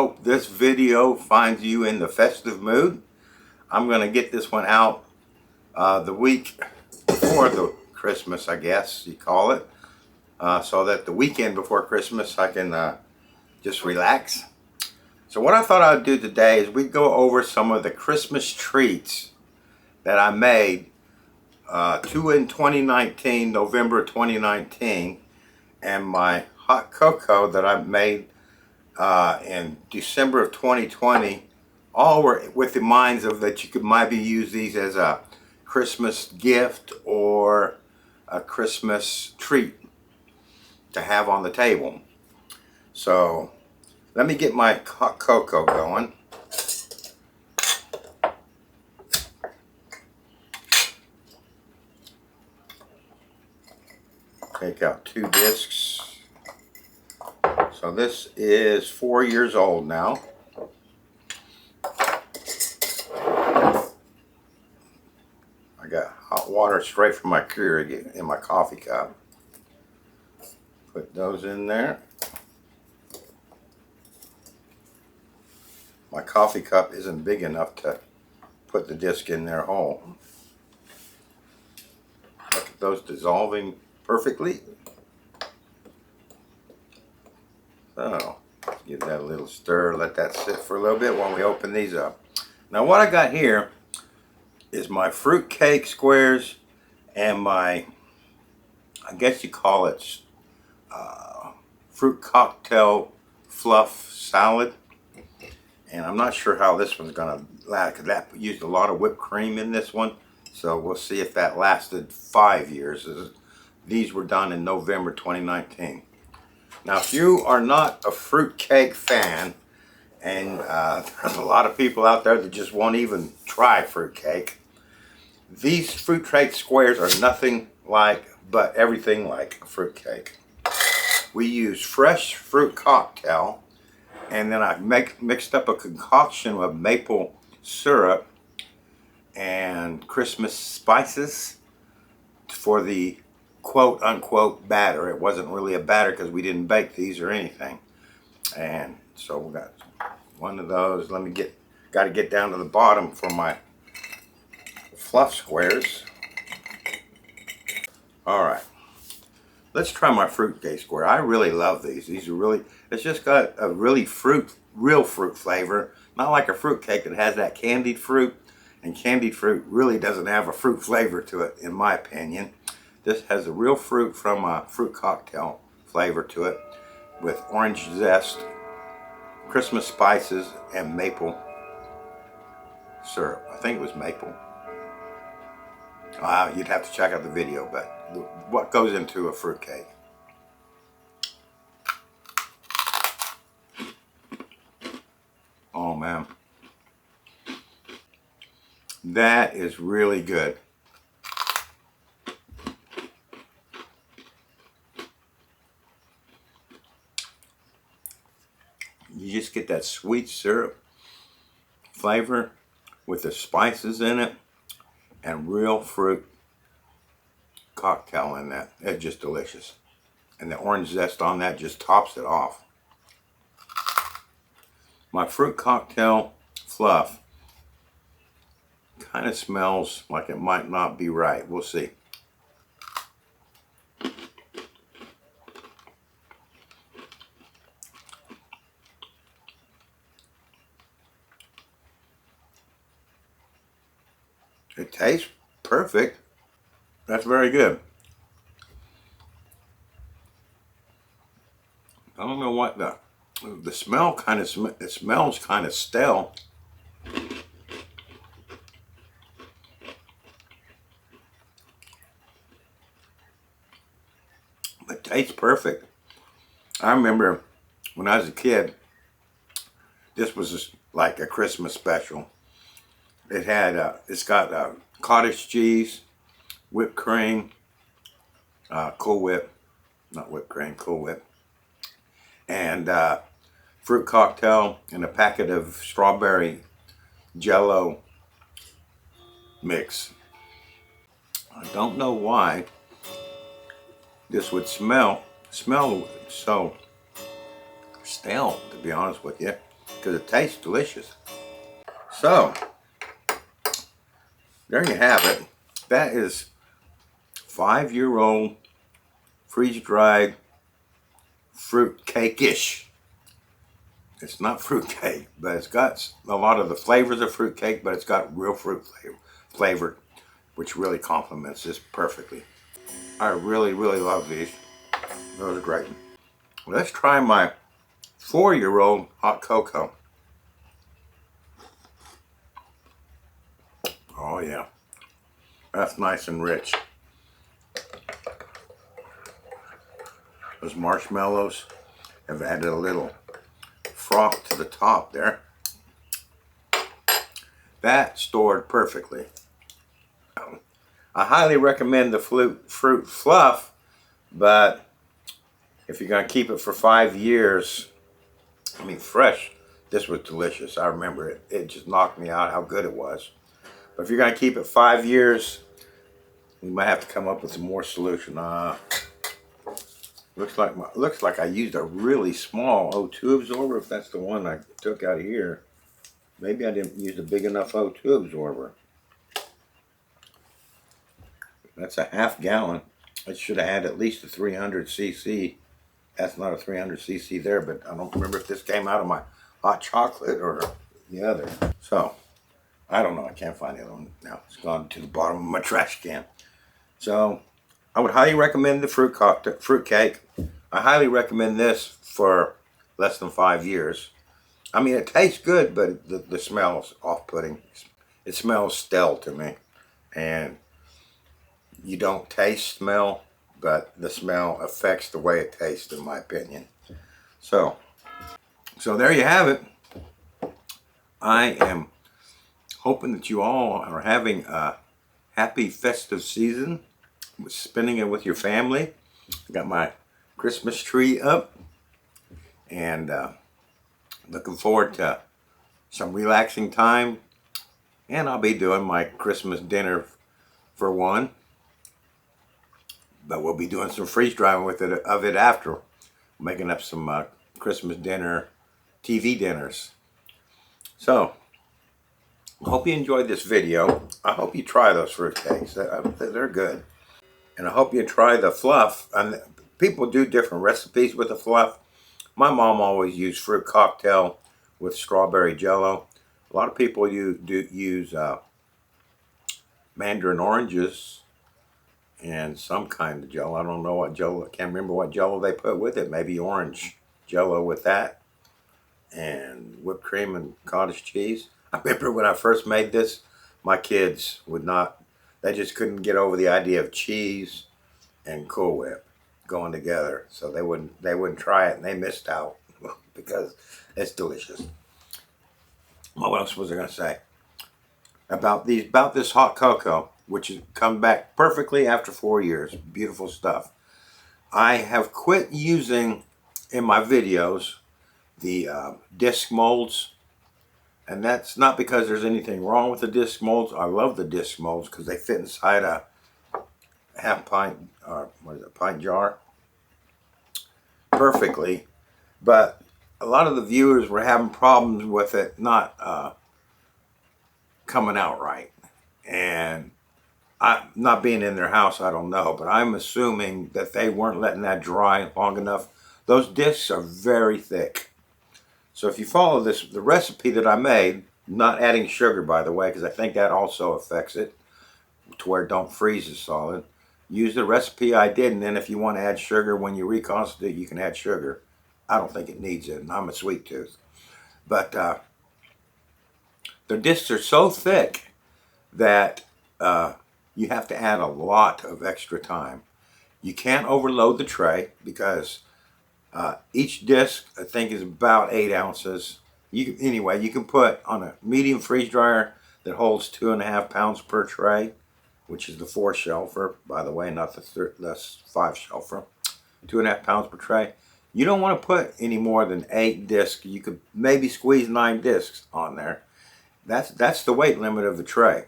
hope this video finds you in the festive mood. I'm going to get this one out the week before the Christmas, I guess you call it, so that the weekend before Christmas I can just relax. So what I thought I'd do today is we'd go over some of the Christmas treats that I made, two in 2019, November 2019, and my hot cocoa that I made in December of 2020. All were with the minds of that you could maybe use these as a Christmas gift or a Christmas treat to have on the table. So let me get my hot cocoa going. Take out 2 discs. So this is 4 years old now. I got hot water straight from my Keurig in my coffee cup. Put those in there. My coffee cup isn't big enough to put the disc in there whole. Look at those dissolving perfectly. So, give that a little stir, let that sit for a little bit while we open these up. Now what I got here is my fruitcake squares and my, I guess you call it fruit cocktail fluff salad. And I'm not sure how this one's gonna last, because that used a lot of whipped cream in this one. So we'll see if that lasted 5 years. These were done in November 2019. Now if you are not a fruitcake fan, and there's a lot of people out there that just won't even try fruitcake, these fruitcake squares are nothing like, but everything like a fruitcake. We use fresh fruit cocktail, and then I mixed up a concoction of maple syrup and Christmas spices for the quote unquote batter. It wasn't really a batter because we didn't bake these or anything. And so we got one of those. Got to get down to the bottom for my fluff squares. All right. Let's try my fruitcake square. I really love these. These are really, it's just got a really real fruit flavor. Not like a fruitcake that has that candied fruit. And candied fruit really doesn't have a fruit flavor to it, in my opinion. This has a real fruit from a fruit cocktail flavor to it, with orange zest, Christmas spices, and maple syrup. I think it was maple. You'd have to check out the video, but what goes into a fruitcake? Oh man, that is really good. You just get that sweet syrup flavor with the spices in it and real fruit cocktail in that. It's just delicious. And the orange zest on that just tops it off. My fruit cocktail fluff kind of smells like it might not be right. We'll see. It tastes perfect. That's very good. I don't know what the smell kind of it smells kind of stale. But tastes perfect. I remember when I was a kid, this was just like a Christmas special. It had it's got cottage cheese, whipped cream, Cool Whip, not whipped cream, Cool Whip, and fruit cocktail and a packet of strawberry Jello mix. I don't know why this would smell so stale, to be honest with you. because it tastes delicious. So, there you have it. That is 5-year-old freeze-dried fruit cake-ish. It's not fruit cake, but it's got a lot of the flavors of fruit cake, but it's got real fruit flavor, which really complements this perfectly. I really, really love these. Those are great. Let's try my 4-year-old hot cocoa. Oh yeah, that's nice and rich. Those marshmallows have added a little froth to the top there. That stored perfectly. I highly recommend the fruit fluff, but if you're going to keep it for 5 years, I mean fresh, this was delicious. I remember it. It just knocked me out how good it was. But if you're going to keep it 5 years, we might have to come up with some more solution. Looks like I used a really small O2 absorber, if that's the one I took out of here. Maybe I didn't use a big enough O2 absorber. That's a half gallon. It should have had at least a 300 cc. That's not a 300 cc there, but I don't remember if this came out of my hot chocolate or the other. So, I don't know. I can't find the other one now. It's gone to the bottom of my trash can. So, I would highly recommend the fruit cake. I highly recommend this for less than 5 years. I mean, it tastes good, but the smell is off-putting. It smells stale to me. And you don't taste smell, but the smell affects the way it tastes, in my opinion. So there you have it. I am hoping that you all are having a happy festive season, spending it with your family. I got my Christmas tree up, and looking forward to some relaxing time. And I'll be doing my Christmas dinner for one, but we'll be doing some freeze drying of it after, making up some Christmas dinner, TV dinners. So, I hope you enjoyed this video. I hope you try those fruitcakes. They're good. And I hope you try the fluff. And people do different recipes with the fluff. My mom always used fruit cocktail with strawberry jello. A lot of people use mandarin oranges and some kind of jello. I don't know what jello. I can't remember what jello they put with it. Maybe orange jello with that. And whipped cream and cottage cheese. I remember when I first made this, my kids would not, they just couldn't get over the idea of cheese and Cool Whip going together. So they wouldn't try it, and they missed out because it's delicious. What else was I going to say? About this hot cocoa, which has come back perfectly after 4 years. Beautiful stuff. I have quit using in my videos the disc molds, and that's not because there's anything wrong with the disc molds. I love the disc molds because they fit inside a half pint, or what is it, pint jar perfectly. But a lot of the viewers were having problems with it not coming out right, and I, not being in their house, I don't know, but I'm assuming that they weren't letting that dry long enough. Those discs are very thick. So if you follow the recipe that I made, not adding sugar, by the way, because I think that also affects it to where it don't freeze as solid. Use the recipe I did, and then if you want to add sugar when you reconstitute, you can add sugar. I don't think it needs it, and I'm a sweet tooth. But the discs are so thick that you have to add a lot of extra time. You can't overload the tray because each disc, I think, is about 8 ounces. Anyway, you can put on a medium freeze dryer that holds 2.5 pounds per tray, which is the 4 shelfer, by the way, not the 5 shelfer. 2.5 pounds per tray. You don't want to put any more than 8 discs. You could maybe squeeze 9 discs on there. That's the weight limit of the tray.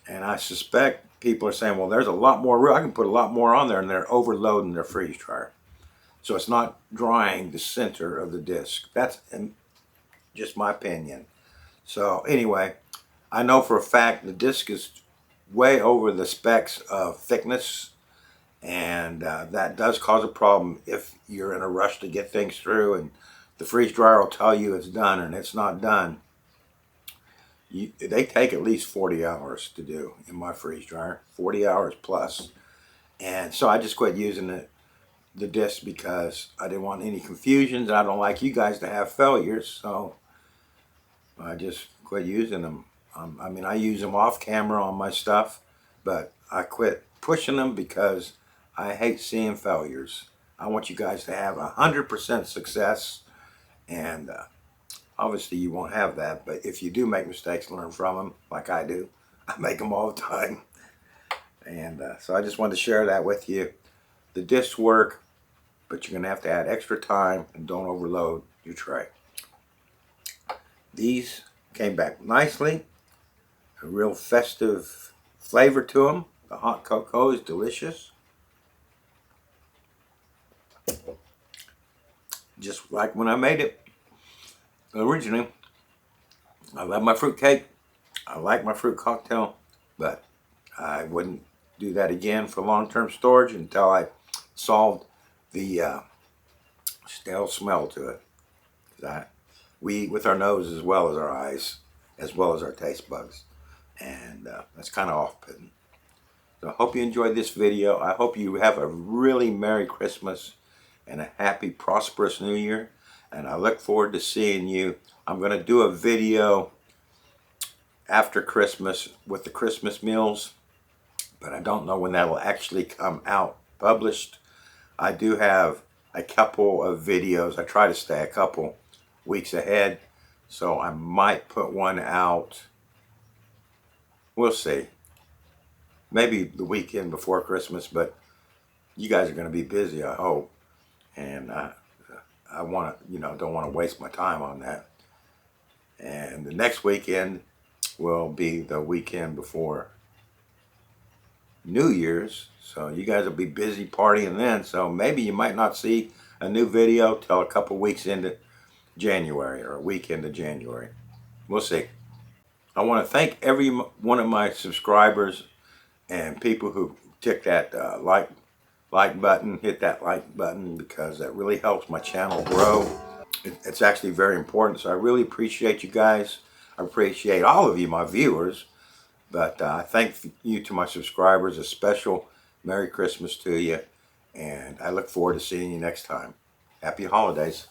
And I suspect people are saying, well, there's a lot more room. I can put a lot more on there, and they're overloading their freeze dryer. So it's not drying the center of the disc. Just my opinion. So anyway, I know for a fact the disc is way over the specs of thickness, and that does cause a problem if you're in a rush to get things through, and the freeze dryer will tell you it's done and it's not done. They take at least 40 hours to do in my freeze dryer, 40 hours plus. And so I just quit using the disc because I didn't want any confusions. I don't like you guys to have failures, so I just quit using them. I mean, I use them off camera on my stuff, but I quit pushing them because I hate seeing failures. I want you guys to have 100% success, and obviously you won't have that, but if you do make mistakes, learn from them like I do. I make them all the time. And so I just wanted to share that with you. The discs work, but you're going to have to add extra time and don't overload your tray. These came back nicely. A real festive flavor to them. The hot cocoa is delicious. Just like when I made it originally. I love my fruit cake. I like my fruit cocktail, but I wouldn't do that again for long-term storage until I solved the stale smell to it. We eat with our nose as well as our eyes, as well as our taste buds, and that's kind of off-putting. So I hope you enjoyed this video. I hope you have a really Merry Christmas and a happy, prosperous New Year, and I look forward to seeing you. I'm going to do a video after Christmas with the Christmas meals, but I don't know when that will actually come out published. I do have a couple of videos. I try to stay a couple weeks ahead, so I might put one out. We'll see. Maybe the weekend before Christmas, but you guys are going to be busy, I hope, and I want to, don't want to waste my time on that. And the next weekend will be the weekend before New Year's, so you guys will be busy partying then, so maybe you might not see a new video till a couple weeks into January or a week into January. We'll see. I want to thank every one of my subscribers and people who tick that like button, hit that like button, because that really helps my channel grow. It's actually very important, so I really appreciate you guys. I appreciate all of you, my viewers. But I thank you to my subscribers. A special Merry Christmas to you. And I look forward to seeing you next time. Happy holidays.